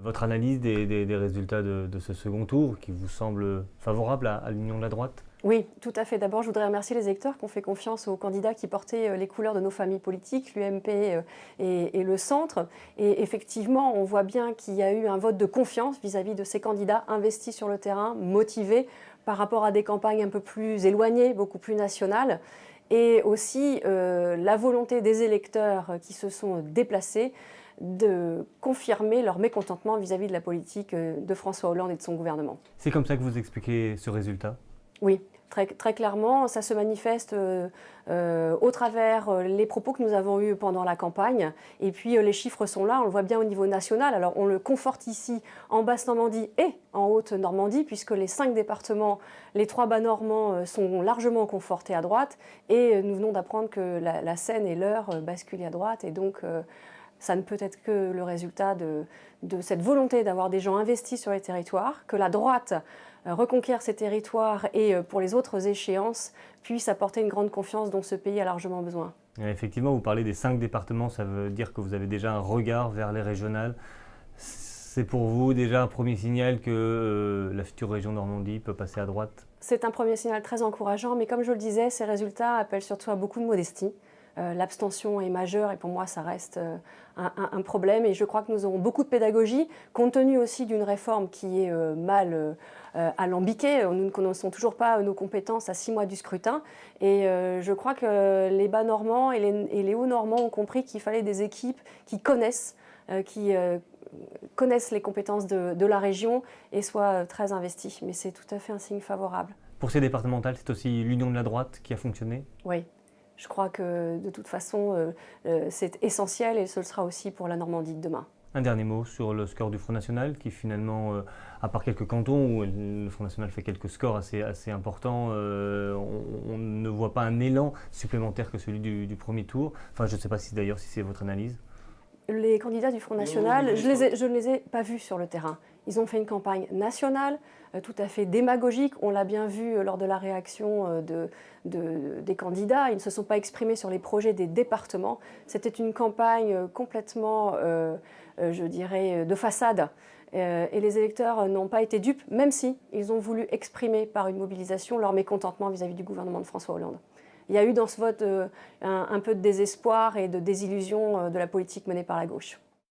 votre analyse des résultats de ce second tour qui vous semble favorable à l'union de la droite? Oui, tout à fait. D'abord, je voudrais remercier les électeurs qui ont fait confiance aux candidats qui portaient les couleurs de nos familles politiques, l'UMP et le centre. Et effectivement, on voit bien qu'il y a eu un vote de confiance vis-à-vis de ces candidats investis sur le terrain, motivés par rapport à des campagnes un peu plus éloignées, beaucoup plus nationales. Et aussi la volonté des électeurs qui se sont déplacés de confirmer leur mécontentement vis-à-vis de la politique de François Hollande et de son gouvernement. C'est comme ça que vous expliquez ce résultat? Oui, très clairement, ça se manifeste au travers les propos que nous avons eus pendant la campagne. Et puis les chiffres sont là, on le voit bien au niveau national. Alors on le conforte ici en Basse-Normandie et en Haute-Normandie, puisque les 5 départements, les 3 bas normands sont largement confortés à droite. Et nous venons d'apprendre que la Seine et l'Eure basculent à droite. Et donc ça ne peut être que le résultat de cette volonté d'avoir des gens investis sur les territoires, que la droite reconquiert ces territoires et pour les autres échéances puisse apporter une grande confiance dont ce pays a largement besoin. Et effectivement, vous parlez des 5 départements, ça veut dire que vous avez déjà un regard vers les régionales. C'est pour vous déjà un premier signal que la future région Normandie peut passer à droite? C'est un premier signal très encourageant, mais comme je le disais, ces résultats appellent surtout à beaucoup de modestie. L'abstention est majeure et pour moi ça reste un problème et je crois que nous aurons beaucoup de pédagogie compte tenu aussi d'une réforme qui est mal alambiquée. Nous ne connaissons toujours pas nos compétences à 6 mois du scrutin et je crois que les bas normands et les hauts normands ont compris qu'il fallait des équipes qui connaissent les compétences de la région et soient très investies. Mais c'est tout à fait un signe favorable. Pour ces départementales, c'est aussi l'union de la droite qui a fonctionné? Oui. Je crois que de toute façon, c'est essentiel et ce le sera aussi pour la Normandie de demain. Un dernier mot sur le score du Front National qui finalement, à part quelques cantons où le Front National fait quelques scores assez importants, on ne voit pas un élan supplémentaire que celui du premier tour. Enfin, je ne sais pas si d'ailleurs si c'est votre analyse. Les candidats du Front National, je ne les ai pas vus sur le terrain. Ils ont fait une campagne nationale, tout à fait démagogique. On l'a bien vu lors de la réaction des candidats. Ils ne se sont pas exprimés sur les projets des départements. C'était une campagne complètement, je dirais, de façade. Et les électeurs n'ont pas été dupes, même si ils ont voulu exprimer par une mobilisation leur mécontentement vis-à-vis du gouvernement de François Hollande. Il y a eu dans ce vote un peu de désespoir et de désillusion de la politique menée par la gauche.